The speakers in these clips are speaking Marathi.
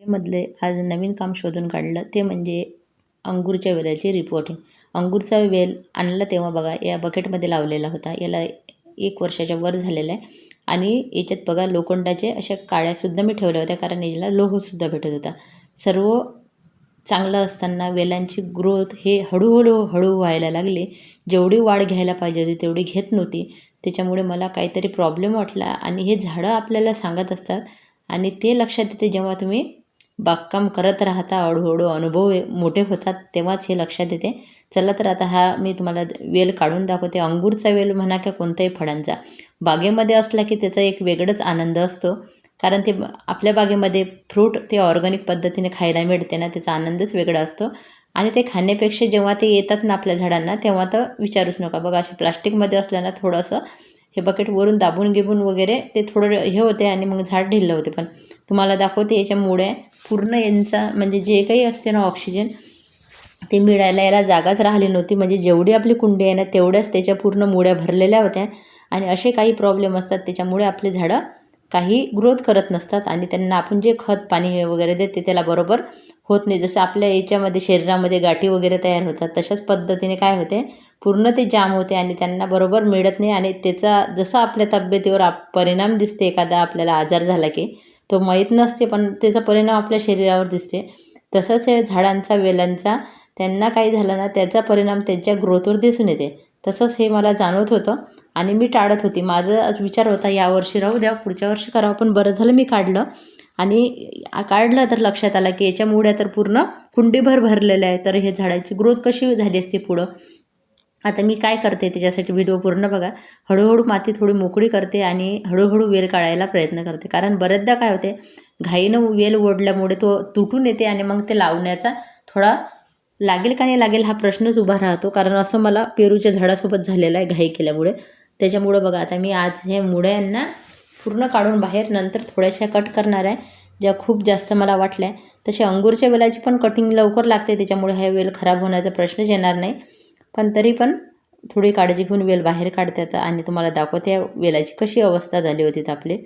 मधले आज नवीन काम शोधून काढलं ते म्हणजे अंगूरच्या वेलाची रिपोर्टिंग. अंगूरचा वेल आणला तेव्हा बघा या बकेटमध्ये लावलेला होता. याला 1 वर्षाच्या वर झालेला आहे आणि याच्यात बघा लोखंडाचे अशा काड्यासुद्धा मी ठेवल्या होत्या, कारण याला लोहसुद्धा भेटत होता. सर्व चांगलं असताना वेलांची ग्रोथ हे हळू व्हायला लागली. जेवढी वाढ घ्यायला पाहिजे होती तेवढी घेत नव्हती. त्याच्यामुळे मला काहीतरी प्रॉब्लेम वाटला आणि हे झाडं आपल्याला सांगत असतात आणि ते लक्षात येते जेव्हा तुम्ही बागकाम करत राहता. हळूहळू अनुभव मोठे होतात तेव्हाच हे लक्षात येते. चला तर आता हा मी तुम्हाला वेल काढून दाखवते. अंगूरचा वेल म्हणा किंवा कोणत्याही फळांचा बागेमध्ये असला की त्याचा एक वेगळाच आनंद असतो, कारण ते आपल्या बागेमध्ये फ्रूट ते ऑर्गॅनिक पद्धतीने खायला मिळते ना, त्याचा आनंदच वेगळा असतो. आणि ते खाण्यापेक्षा जेव्हा ते येतात ना आपल्या झाडांना तेव्हा तर विचारूच नका. बघा असे प्लास्टिकमध्ये असल्यानं थोडंसं हे बकेट वरून दाबून गिबून वगैरे ते थोडं हे होते आणि मग झाड ढिल्लं होते. पण तुम्हाला दाखवते याच्या मुळ्या पूर्ण यांचा म्हणजे जे काही असते ना ऑक्सिजन ते मिळायला याला जागाच राहिली नव्हती. म्हणजे जेवढी आपली कुंडी आहे ना तेवढ्याच त्याच्या पूर्ण मुळ्या भरलेल्या होत्या. आणि असे काही प्रॉब्लेम असतात त्याच्यामुळे आपले झाडं काही ग्रोथ करत नसतात आणि त्यांना आपण जे खत पाणी हे वगैरे देते त्याला बरोबर होत नाही. जसं आपल्या याच्यामध्ये शरीरामध्ये गाठी वगैरे तयार होतात तशाच पद्धतीने काय होते, पूर्ण ते जाम होते आणि त्यांना बरोबर मिळत नाही. आणि त्याचा जसा आपल्या तब्येतीवर परिणाम दिसते, एखादा आपल्याला आजार झाला की तो माहीत नसते पण त्याचा परिणाम आपल्या शरीरावर दिसते. तसंच हे झाडांचा वेलांचा त्यांना काही झालं ना त्याचा परिणाम त्यांच्या ग्रोथवर दिसून येते. तसंच हे मला जाणवत होतं आणि मी टाळत होती. माझा आज विचार होता यावर्षी राहू द्या, पुढच्या वर्षी करावं, पण बरं झालं मी काढलं. आणि काढलं तर लक्षात आलं की याच्या मुळ्या तर पूर्ण कुंडीभर भरलेल्या आहे. तर हे झाडाची ग्रोथ कशी झाली असती पुढं. आता मी काय करते त्याच्यासाठी व्हिडिओ पूर्ण बघा. हळूहळू माती थोडी मोकळी करते आणि हळूहळू वेल काढायला प्रयत्न करते, कारण बरेचदा काय होते घाईनं वेल ओढल्यामुळे तो तुटून येते आणि मग ते लावण्याचा थोडा लागेल का नाही लागेल हा प्रश्नच उभा राहतो. कारण असं मला पेरूच्या झाडासोबत झालेलं आहे घाई केल्यामुळे. त्याच्यामुळं बघा आता मी आज हे मुळ्यांना पूर्ण काढून बाहेर नंतर थोड्याशा कट करणार आहे, ज्या खूप जास्त मला वाटल्या. तसे अंगूरच्या वेलाची पण कटिंग लवकर लागते, त्याच्यामुळे हा वेल खराब होण्याचा प्रश्नच येणार नाही. पण तरी पण थोडी काळजी घेऊन वेल बाहेर काढते आता आणि तुम्हाला दाखवते या वेलाची कशी अवस्था झाली होती. तर आपले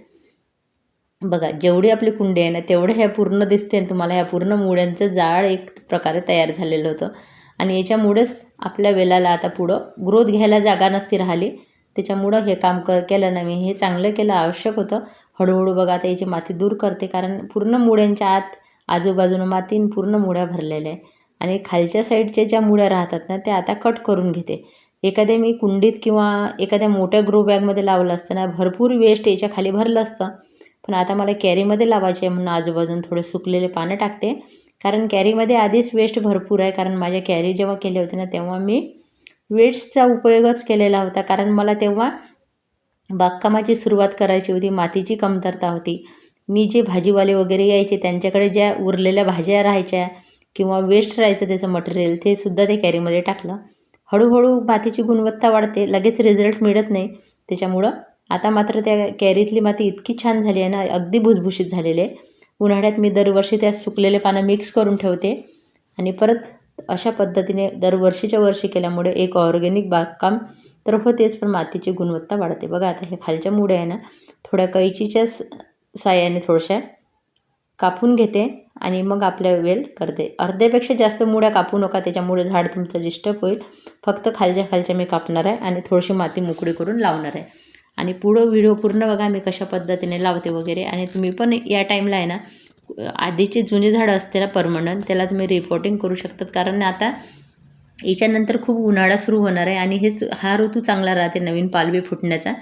बघा जेवढी आपली कुंडी आहे ना तेवढे ह्या पूर्ण दिसते आणि तुम्हाला ह्या पूर्ण मुळ्यांचं जाळ एक प्रकारे तयार झालेलं होतं. आणि याच्यामुळेच आपल्या वेलाला आता पुढं ग्रोथ घ्यायला जागा नसती राहिली. त्याच्यामुळं हे काम केलं ना मी, हे चांगलं केलं, आवश्यक होतं. हळूहळू बघा आता याची माती दूर करते, कारण पूर्ण मुळ्यांच्या आत आजूबाजूनं मातीन पूर्ण मुळ्या भरलेल्या आहे. आणि खालच्या साईडच्या ज्या मुळ्या राहतात ना त्या आता कट करून घेते. एखाद्या मी कुंडीत किंवा एखाद्या मोठ्या ग्रो बॅगमध्ये लावलं असतं ना भरपूर वेस्ट याच्या खाली भरलं असतं. पण आता मला कॅरीमध्ये लावायचे आहे म्हणून आजूबाजून थोडे सुकलेले पानं टाकते, कारण कॅरीमध्ये आधीच वेस्ट भरपूर आहे. कारण माझ्या कॅरी जेव्हा केले होते ना तेव्हा मी वेस्टचा उपयोगच केलेला होता, कारण मला तेव्हा बागकामाची सुरुवात करायची होती, मातीची कमतरता होती. मी जे भाजीवाले वगैरे यायचे त्यांच्याकडे ज्या उरलेल्या भाज्या राहायच्या किंवा वेस्ट राहायचं त्याचं मटेरियल ते सुद्धा ते कॅरीमध्ये टाकलं. हळूहळू मातीची गुणवत्ता वाढते, लगेच रिझल्ट मिळत नाही. त्याच्यामुळं आता मात्र त्या कॅरीतली माती इतकी छान झाली आहे ना, अगदी भुसभुशीत झालेली आहे. उन्हाळ्यात मी दरवर्षी त्या सुकलेले पानं मिक्स करून ठेवते आणि परत अशा पद्धतीने दरवर्षीच्या वर्षी केल्यामुळे एक ऑर्गॅनिक बागकाम तर होतेच, पण मातीची गुणवत्ता वाढते. बघा आता हे खालच्या मुळ्या आहे ना थोड्या कैचीच्या साह्याने थोड्याशा कापून घेते आणि मग आपल्या वेल करते. अर्ध्यापेक्षा जास्त मुळ्या कापू नका, त्याच्यामुळे झाड तुमचं डिस्टर्ब होईल. फक्त खालच्या मी कापणार आहे आणि थोडीशी माती मोकळी करून लावणार आहे. आणि पुढं व्हिडिओ पूर्ण बघा मी कशा पद्धतीने लावते वगैरे. आणि तुम्ही पण या टाईमला आहे ना आधीचे जुने झाडं असते ना परमनंट त्याला तुम्ही रिपोर्टिंग करू शकतात, कारण आता याच्यानंतर खूप उन्हाळा सुरू होणार आहे आणि हा ऋतू चांगला राहते नवीन पालवी फुटण्याचा.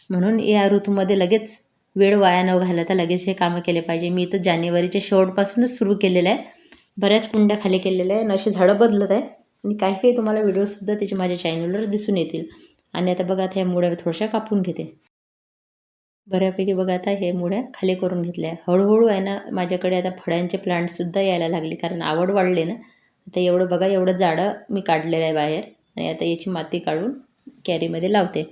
म्हणून या ऋतूमध्ये लगेच वेळ वाया न घालता लगेच हे कामं केले पाहिजे. मी तर जानेवारीच्या शेवटपासूनच सुरू केलेलं आहे, बऱ्याच कुंड्या खाली केलेल्या आहे आणि अशी झाडं बदलत आहे. आणि काही तुम्हाला व्हिडिओसुद्धा त्याचे माझ्या चॅनलवर दिसून येतील. आणि आता बघा आता ह्या मुळ्या थोड्याशा कापून घेते. बऱ्यापैकी बघा आता हे मुळ्या खाली करून घेतल्या. हळूहळू आहे ना माझ्याकडे आता फळांचे प्लांटसुद्धा यायला लागले, कारण आवड वाढली ना. आता एवढं बघा एवढं झाडं मी काढलेलं आहे बाहेर आणि आता याची माती काढून कॅरीमध्ये लावते.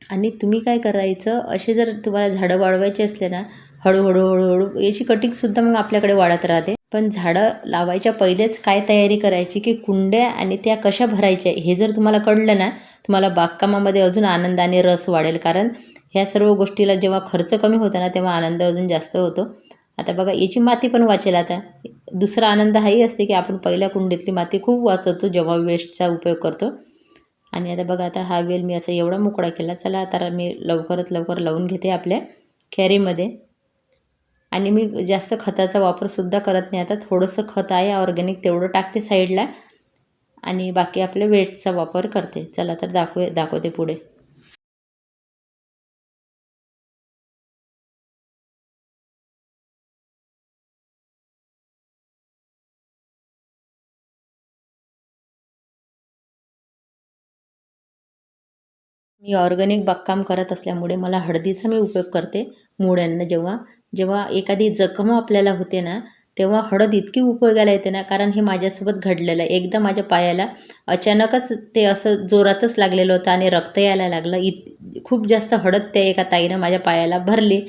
आणि तुम्ही काय करायचं, असे जर तुम्हाला झाडं वाढवायचे असले ना हळूहळू याची कटिंगसुद्धा मग आपल्याकडे वाढत राहते. पण झाडं लावायच्या पहिलेच काय तयारी करायची की कुंड्या आणि त्या कशा भरायच्या हे जर तुम्हाला कळलं ना तुम्हाला बागकामामध्ये अजून आनंद आणि रस वाढेल. कारण ह्या सर्व गोष्टीला जेव्हा खर्च कमी होतो ना तेव्हा आनंद अजून जास्त होतो. आता बघा याची माती पण वाचेल. आता दुसरा आनंद हाही असते की आपण पहिल्या कुंडीतली माती खूप वाचवतो जेव्हा वेस्टचा उपयोग करतो. आणि आता बघा आता हा वेल मी असा एवढा मोकळा केला. चला आता मी लवकरात लवकर लावून घेते आपल्या कॅरीमध्ये. आणि मी जास्त खताचा वापरसुद्धा करत नाही. आता थोडंसं खत आहे ऑर्गॅनिक तेवढं टाकते साईडला आणि बाकी आपल्या वेस्टचा वापर करते. चला तर दाखवते पुढे. मी ऑर्गॅनिक बागकाम करत असल्यामुळे मला हळदीचा मी उपयोग करते मुळ्यांना. जेव्हा जेव्हा एखादी जखम आपल्याला होते ना, तेव्हा हळद इतकी उपयोगाला येते ना, कारण हे माझ्यासोबत घडलेलं आहे. एकदा माझ्या पायाला अचानकच ते असं जोरातच लागलेलं होतं आणि रक्त यायला लागलं. खूप जास्त हळद त्या एका ताईनं माझ्या पायाला भरली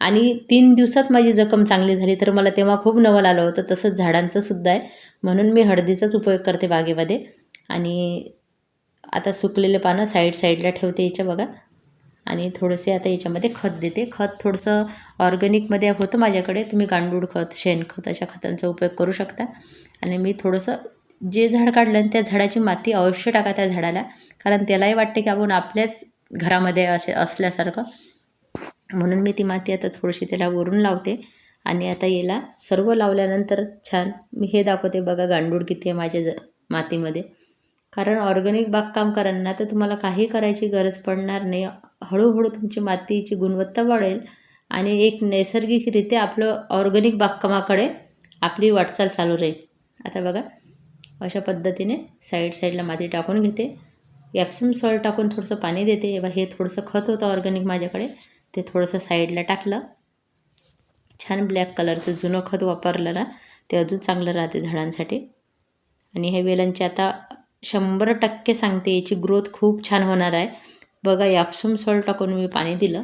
आणि 3 दिवसात माझी जखम चांगली झाली. तर मला तेव्हा खूप नवल आलं होतं. तसंच झाडांचं सुद्धा आहे, म्हणून मी हळदीचाच उपयोग करते बागेमध्ये. आणि आता सुकलेले पानं साईडला ठेवते याच्या बघा. आणि थोडेसे आता याच्यामध्ये खत देते. खत थोडंसं ऑर्गॅनिकमध्ये होतं माझ्याकडे. तुम्ही गांडूळ खत, शेणखत अशा खतांचा उपयोग करू शकता. आणि मी थोडंसं जे झाड काढलं आणि त्या झाडाची माती अवश्य टाका त्या झाडाला, कारण त्यालाही वाटते की आपण आपल्याच घरामध्ये असल्यासारखं. म्हणून मी ती माती आता थोडीशी त्याला वरून लावते. आणि आता याला सर्व लावल्यानंतर छान मी हे दाखवते बघा गांडूळ किती आहे माझ्या मातीमध्ये. कारण ऑर्गॅनिक बागकाम कराल तर तुम्हाला काही करायची गरज पडणार नाही. हळूहळू तुमची मातीची गुणवत्ता वाढेल आणि एक नैसर्गिकरित्या आपलं ऑर्गॅनिक बागकामाकडे आपली वाटचाल चालू राहील. आता बघा अशा पद्धतीने साईडला माती टाकून घेते. एप्सम सॉल्ट टाकून थोडंसं पाणी देते. हे थोडंसं खत होतं ऑर्गॅनिक माझ्याकडे, ते थोडंसं साईडला टाकलं. छान ब्लॅक कलरचं जुनं खत वापरलं ना, ते अजून चांगलं राहते झाडांसाठी. आणि हे वेलांची आता 100% सांगते याची ग्रोथ खूप छान होणार आहे. बघा एप्सम सॉल्ट टाकून मी पाणी दिलं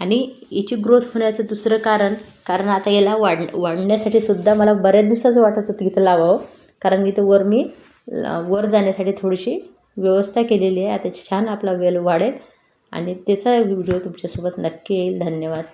आणि याची ग्रोथ होण्याचं दुसरं कारण आता याला वाढण्यासाठी सुद्धा मला बऱ्याच दिवसाचं वाटत होतं इथं लावावं, कारण इथं वर जाण्यासाठी थोडीशी व्यवस्था केलेली आहे. आता छान आपला वेल वाढेल आणि त्याचा व्हिडिओ तुमच्यासोबत नक्की येईल. धन्यवाद.